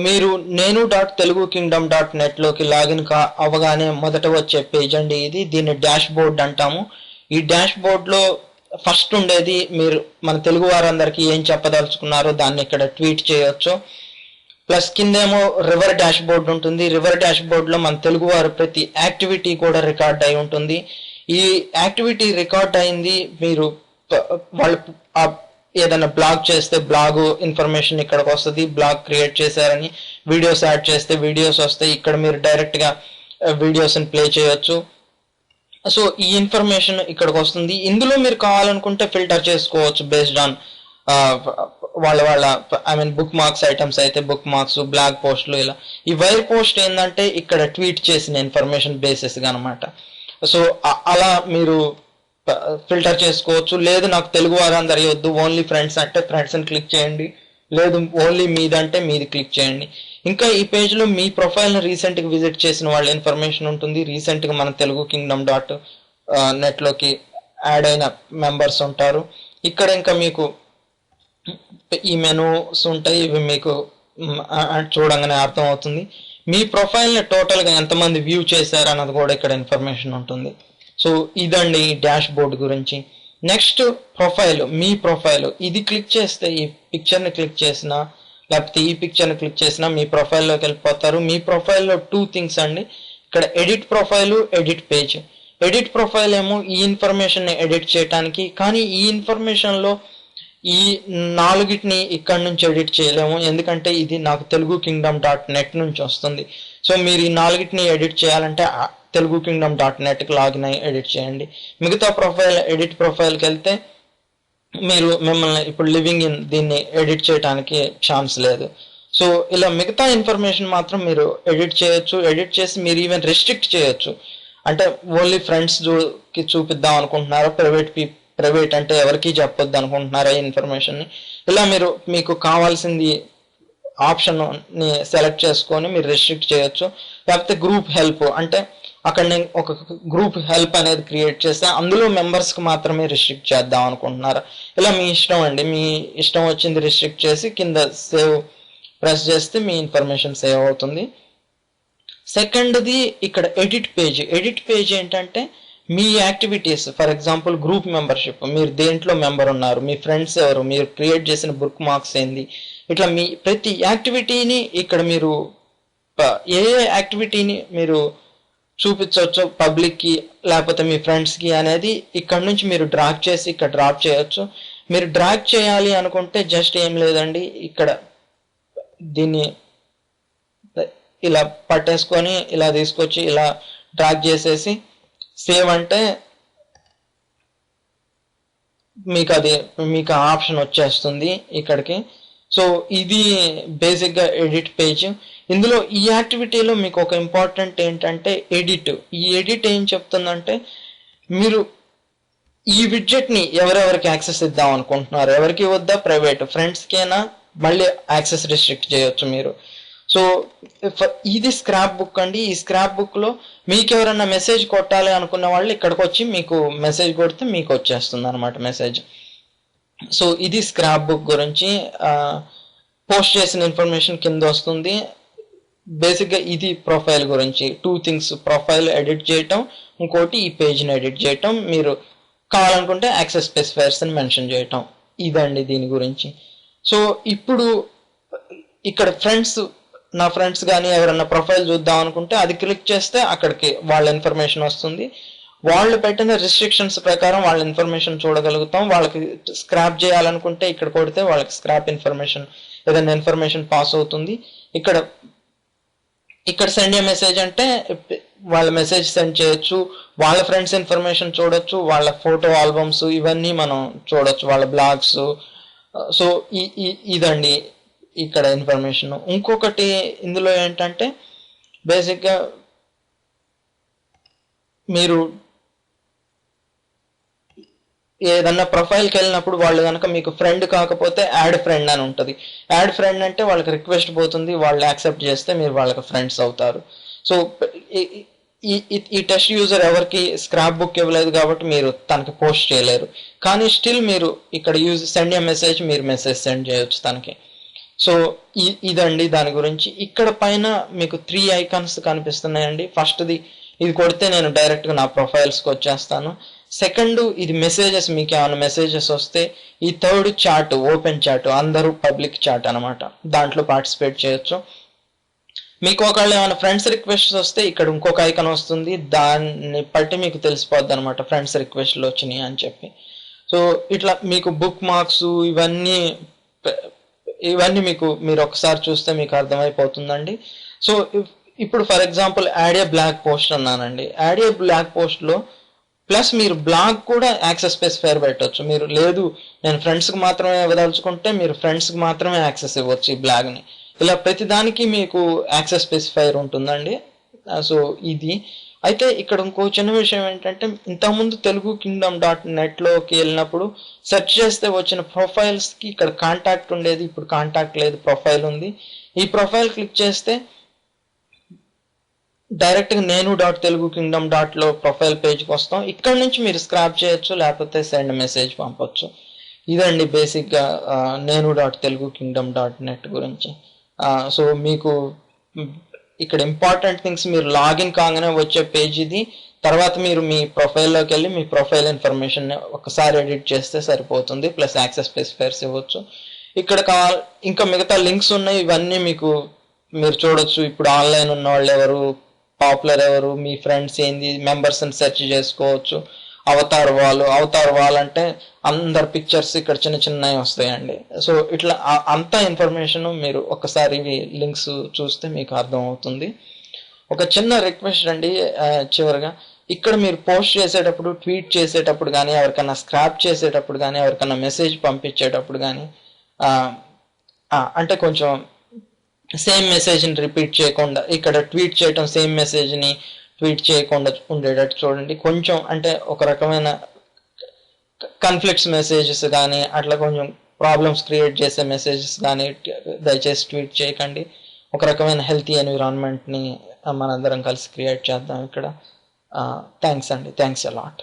మీరు nenu.teluguKingdom.net లోకి login అవ్వగానే మొదట వచ్చే పేజ్ అండి ఇది. దీన్ని డాష్ బోర్డ్ అంటాము. ఈ డాష్ బోర్డ్ లో ఫస్ట్ ఉండేది మీరు మన తెలుగు వారందరికీ ఏం చెప్పదలుచుకున్నారో దాన్ని ఇక్కడ ట్వీట్ చేయొచ్చు. ప్లస్ కిందేమో రివర్ డాష్ బోర్డ్ ఉంటుంది. రివర్ డాష్ బోర్డ్ లో మన తెలుగు వారు ప్రతి యాక్టివిటీ కూడా రికార్డ్ అయి ఉంటుంది. ఈ యాక్టివిటీ రికార్డ్ అయింది మీరు వాళ్ళు ఏదైనా బ్లాగ్ చేస్తే బ్లాగ్ ఇన్ఫర్మేషన్ ఇక్కడికి వస్తుంది. బ్లాగ్ క్రియేట్ చేశారని వీడియోస్ యాడ్ చేస్తే వీడియోస్ వస్తాయి. ఇక్కడ మీరు డైరెక్ట్ గా వీడియోస్ ప్లే చేయొచ్చు. సో ఈ ఇన్ఫర్మేషన్ ఇక్కడికి వస్తుంది. ఇందులో మీరు కావాలనుకుంటే ఫిల్టర్ చేసుకోవచ్చు బేస్డ్ ఆన్ వాళ్ళ బుక్ మార్క్స్ ఐటమ్స్ అయితే బుక్ మార్క్స్, బ్లాగ్ పోస్టులు ఇలా. ఈ వైర్ పోస్ట్ ఏంటంటే ఇక్కడ ట్వీట్ చేసిన ఇన్ఫర్మేషన్ బేసిస్ గా అనమాట. సో అలా మీరు ఫిల్టర్ చేసుకోవచ్చు. లేదు నాకు తెలుగు వారందరి వద్దు, ఓన్లీ ఫ్రెండ్స్ అంటే ఫ్రెండ్స్ అని క్లిక్ చేయండి. లేదు ఓన్లీ మీది అంటే మీది క్లిక్ చేయండి. ఇంకా ఈ పేజ్ లో మీ ప్రొఫైల్ ని రీసెంట్ గా విజిట్ చేసిన వాళ్ళ ఇన్ఫర్మేషన్ ఉంటుంది. రీసెంట్ గా మన teluguKingdom.net లోకి యాడ్ అయిన మెంబర్స్ ఉంటారు. ఇక్కడ ఇంకా మీకు ఈ మెనూస్ ఉంటాయి. ఇవి మీకు చూడంగానే అర్థం అవుతుంది. మీ ప్రొఫైల్ ని టోటల్ గా ఎంతమంది వ్యూ చేశారు అన్నది కూడా ఇక్కడ ఇన్ఫర్మేషన్ ఉంటుంది. సో ఇదండి డాష్ బోర్డ్ గురించి. నెక్స్ట్ ప్రొఫైల్, మీ ప్రొఫైల్. ఇది క్లిక్ చేస్తే ఈ పిక్చర్ ని క్లిక్ చేసినా లేకపోతే ఈ పిక్చర్ ని క్లిక్ చేసినా మీ ప్రొఫైల్లోకి వెళ్ళిపోతారు. మీ ప్రొఫైల్లో 2 థింగ్స్ అండి. ఇక్కడ edit profile, edit page. Edit profile ఏమో ఈ ఇన్ఫర్మేషన్ ని ఎడిట్ చేయడానికి, కానీ ఈ ఇన్ఫర్మేషన్ లో ఈ 4ని ఇక్కడ నుంచి ఎడిట్ చేయలేము. ఎందుకంటే ఇది నాకు teluguKingdom.net నుంచి వస్తుంది. సో మీరు ఈ 4ని ఎడిట్ చేయాలంటే teluguKingdom.netకి లాగిన్ అయ్యి ఎడిట్ చేయండి. మిగతా ప్రొఫైల్ ఎడిట్ ప్రొఫైల్కి వెళ్తే మీరు మిమ్మల్ని ఇప్పుడు లివింగ్ ఇన్ దీన్ని ఎడిట్ చేయడానికి ఛాన్స్ లేదు. సో ఇలా మిగతా ఇన్ఫర్మేషన్ మాత్రం మీరు ఎడిట్ చేయొచ్చు. ఎడిట్ చేసి మీరు ఈవెన్ రెస్ట్రిక్ట్ చేయొచ్చు. అంటే ఓన్లీ ఫ్రెండ్స్ కి చూపిద్దాం అనుకుంటున్నారా, ప్రైవేట్ అంటే ఎవరికి చెప్పొద్దు అనుకుంటున్నారా ఈ ఇన్ఫర్మేషన్ ని, ఇలా మీరు మీకు కావాల్సింది ఆప్షన్ ని సెలెక్ట్ చేసుకొని మీరు రెస్ట్రిక్ట్ చేయొచ్చు. లేకపోతే గ్రూప్ హెల్ప్ అంటే అక్కడ నేను ఒక గ్రూప్ హెల్ప్ అనేది క్రియేట్ చేస్తే అందులో మెంబర్స్ కి మాత్రమే రిస్ట్రిక్ట్ చేద్దాం అనుకుంటున్నారా, ఇలా మీ ఇష్టం అండి. మీ ఇష్టం వచ్చింది రిస్ట్రిక్ట్ చేసి కింద సేవ్ ప్రెస్ చేస్తే మీ ఇన్ఫర్మేషన్ సేవ్ అవుతుంది. సెకండ్ది ఇక్కడ ఎడిట్ పేజ్. ఎడిట్ పేజ్ ఏంటంటే మీ activities, for example group membership, మీరు దేంట్లో మెంబర్ ఉన్నారు, మీ ఫ్రెండ్స్ ఎవరు, మీరు క్రియేట్ చేసిన బుక్ మార్క్స్ ఏంది, ఇట్లా మీ ప్రతి యాక్టివిటీని ఇక్కడ మీరు ఏ యాక్టివిటీని మీరు చూపించవచ్చు పబ్లిక్ కి లేకపోతే మీ ఫ్రెండ్స్ కి అనేది ఇక్కడ నుంచి మీరు డ్రాగ్ చేసి ఇక్కడ డ్రాప్ చేయొచ్చు. మీరు డ్రాగ్ చేయాలి అనుకుంటే జస్ట్ ఏం లేదండి, ఇక్కడ దీన్ని ఇలా పట్టేసుకొని ఇలా తీసుకొచ్చి ఇలా డ్రాగ్ చేసేసి సేవ్ అంటే మీకు ఆప్షన్ వచ్చేస్తుంది ఇక్కడికి. సో ఇది బేసిక్ గా ఎడిట్ పేజ్. ఇందులో ఈ యాక్టివిటీలో మీకు ఒక ఇంపార్టెంట్ ఏంటంటే ఎడిట్. ఈ ఎడిట్ ఏం చెప్తుందంటే మీరు ఈ విడ్జెట్ ని ఎవరెవరికి యాక్సెస్ ఇద్దాం అనుకుంటున్నారు, ఎవరికి వద్దా, ప్రైవేట్ ఫ్రెండ్స్ కేనా, మళ్ళీ యాక్సెస్ రిస్ట్రిక్ట్ చేయొచ్చు మీరు. సో ఇది స్క్రాప్ బుక్ అండి. ఈ స్క్రాప్ బుక్ లో మీకు ఎవరైనా మెసేజ్ కొట్టాలి అనుకున్న వాళ్ళు ఇక్కడికి వచ్చి మీకు మెసేజ్ కొడితే మీకు వచ్చేస్తుంది అనమాట మెసేజ్. సో ఇది స్క్రాప్ బుక్ గురించి. పోస్ట్ చేసిన ఇన్ఫర్మేషన్ కింద వస్తుంది. బేసిక్ గా ఇది ప్రొఫైల్ గురించి 2 థింగ్స్, ప్రొఫైల్ ఎడిట్ చేయటం, ఇంకోటి ఈ పేజ్ ని ఎడిట్ చేయటం, మీరు కావాలనుకుంటే యాక్సెస్ స్పెసిఫైర్స్ అని మెన్షన్ చేయటం. ఇదండి దీని గురించి. సో ఇప్పుడు ఇక్కడ నా ఫ్రెండ్స్ కానీ ఎవరన్నా ప్రొఫైల్ చూద్దాం అనుకుంటే అది క్లిక్ చేస్తే అక్కడికి వాళ్ళ ఇన్ఫర్మేషన్ వస్తుంది. వాళ్ళు పెట్టిన రిస్ట్రిక్షన్స్ ప్రకారం వాళ్ళ ఇన్ఫర్మేషన్ చూడగలుగుతాం. వాళ్ళకి స్క్రాప్ చేయాలనుకుంటే ఇక్కడ కొడితే వాళ్ళకి స్క్రాప్ ఇన్ఫర్మేషన్ ఏదైనా ఇన్ఫర్మేషన్ పాస్ అవుతుంది. ఇక్కడ సెండ్ ఏ మెసేజ్ అంటే వాళ్ళ మెసేజ్ సెండ్ చేయొచ్చు, వాళ్ళ ఫ్రెండ్స్ ఇన్ఫర్మేషన్ చూడొచ్చు, వాళ్ళ ఫోటో ఆల్బమ్స్ ఇవన్నీ మనం చూడొచ్చు, వాళ్ళ బ్లాగ్స్. సో ఇదండి ఇక్కడ ఇన్ఫర్మేషన్. ఇంకొకటి ఇందులో ఏంటంటే బేసిక్ గా మీరు ఏదన్నా ప్రొఫైల్కి వెళ్ళినప్పుడు వాళ్ళు కనుక మీకు ఫ్రెండ్ కాకపోతే యాడ్ ఫ్రెండ్ అని ఉంటుంది. యాడ్ ఫ్రెండ్ అంటే వాళ్ళకి రిక్వెస్ట్ పోతుంది, వాళ్ళు యాక్సెప్ట్ చేస్తే మీరు వాళ్ళకి ఫ్రెండ్స్ అవుతారు. సో ఈ టెస్ట్ యూజర్ ఎవరికి స్క్రాప్ బుక్ ఇవ్వలేదు కాబట్టి మీరు తనకి పోస్ట్ చేయలేరు. కానీ స్టిల్ మీరు ఇక్కడ సెండ్ ఏ మెసేజ్, మీరు మెసేజ్ సెండ్ చేయొచ్చు తనకి. సో ఇదండి దాని గురించి. ఇక్కడ పైన మీకు 3 ఐకాన్స్ కనిపిస్తున్నాయండి. ఫస్ట్ది ఇది కొడితే నేను డైరెక్ట్గా నా ప్రొఫైల్స్కి వచ్చేస్తాను. సెకండ్ ఇది మెసేజెస్, మీకు ఏమైనా మెసేజెస్ వస్తే. ఈ థర్డ్ చాట్, ఓపెన్ చాట్, అందరూ పబ్లిక్ చాట్ అనమాట, దాంట్లో పార్టిసిపేట్ చేయొచ్చు. మీకు ఒకవేళ ఏమైనా ఫ్రెండ్స్ రిక్వెస్ట్ వస్తే ఇక్కడ ఇంకొక ఐకాన్ వస్తుంది, దాన్ని బట్టి మీకు తెలిసిపోద్ది అనమాట ఫ్రెండ్స్ రిక్వెస్ట్లు వచ్చినాయి అని చెప్పి. సో ఇట్లా మీకు బుక్ మార్క్స్ ఇవన్నీ మీకు మీరు ఒకసారి చూస్తే మీకు అర్థమైపోతుందండి. సో ఇప్పుడు for example add a blog post అన్నానండి. యాడ్ ఏ బ్లాగ్ పోస్ట్లో ప్లస్ మీరు బ్లాగ్ కూడా యాక్సెస్ స్పెసిఫైర్ పెట్టవచ్చు. మీరు లేదు నేను ఫ్రెండ్స్కి మాత్రమే ఇవ్వదలుచుకుంటే మీరు ఫ్రెండ్స్కి మాత్రమే యాక్సెస్ ఇవ్వచ్చు ఈ బ్లాగ్ని. ఇలా ప్రతిదానికి మీకు యాక్సెస్ స్పెసిఫైర్ ఉంటుందండి. సో ఇది అయితే ఇక్కడ ఇంకో చిన్న విషయం ఏంటంటే, ఇంతకుముందు తెలుగు kingdom.netలోకి వెళ్ళినప్పుడు సెర్చ్ చేస్తే వచ్చిన ప్రొఫైల్స్కి ఇక్కడ కాంటాక్ట్ ఉండేది, ఇప్పుడు కాంటాక్ట్ లేదు, ప్రొఫైల్ ఉంది. ఈ ప్రొఫైల్ క్లిక్ చేస్తే డైరెక్ట్గా నేను.తెలుగుకింగ్డమ్.లో ప్రొఫైల్ పేజ్కి వస్తాం. ఇక్కడ నుంచి మీరు స్క్రాప్ చేయొచ్చు, లేకపోతే సెండ్ మెసేజ్ పంపొచ్చు. ఇదండి బేసిక్గా నేను.తెలుగుకింగ్డమ్.net గురించి. సో మీకు ఇక్కడ ఇంపార్టెంట్ థింగ్స్, మీరు లాగిన్ కాగానే వచ్చే పేజ్ ఇది. తర్వాత మీరు మీ ప్రొఫైల్లోకి వెళ్ళి మీ ప్రొఫైల్ ఇన్ఫర్మేషన్ ఒకసారి ఎడిట్ చేస్తే సరిపోతుంది, ప్లస్ యాక్సెస్ స్పెసిఫైర్స్ ఇవ్వచ్చు. ఇక్కడ ఇంకా మిగతా లింక్స్ ఉన్నాయి, ఇవన్నీ మీరు చూడొచ్చు. ఇప్పుడు ఆన్లైన్ ఉన్న వాళ్ళు ఎవరు, పాపులర్ ఎవరు, మీ ఫ్రెండ్స్ ఏంది, మెంబర్స్ని సెర్చ్ చేసుకోవచ్చు. అవతార్ వాల్ అంటే అందరు పిక్చర్స్ ఇక్కడ చిన్న చిన్నవి వస్తాయండి. సో ఇట్లా అంత ఇన్ఫర్మేషన్ మీరు ఒకసారి లింక్స్ చూస్తే మీకు అర్థం అవుతుంది. ఒక చిన్న రిక్వెస్ట్ అండి చివరిగా, ఇక్కడ మీరు పోస్ట్ చేసేటప్పుడు, ట్వీట్ చేసేటప్పుడు కానీ, ఎవరికైనా స్క్రాప్ చేసేటప్పుడు కానీ, ఎవరికైనా మెసేజ్ పంపించేటప్పుడు కానీ, అంటే కొంచెం సేమ్ మెసేజ్ని రిపీట్ చేయకుండా, ఇక్కడ ట్వీట్ చేయటం సేమ్ మెసేజ్ని ట్వీట్ చేయకుండా ఉండేటట్టు చూడండి. కొంచెం అంటే ఒక రకమైన కన్ఫ్లిక్ట్స్ మెసేజెస్ కానీ, అట్లా కొంచెం ప్రాబ్లమ్స్ క్రియేట్ చేసే మెసేజెస్ కానీ దయచేసి ట్వీట్ చేయకండి. ఒక రకమైన హెల్తీ ఎన్విరాన్మెంట్ని మనందరం కలిసి క్రియేట్ చేద్దాం ఇక్కడ. థ్యాంక్స్ అండి, థ్యాంక్స్ అలాట్.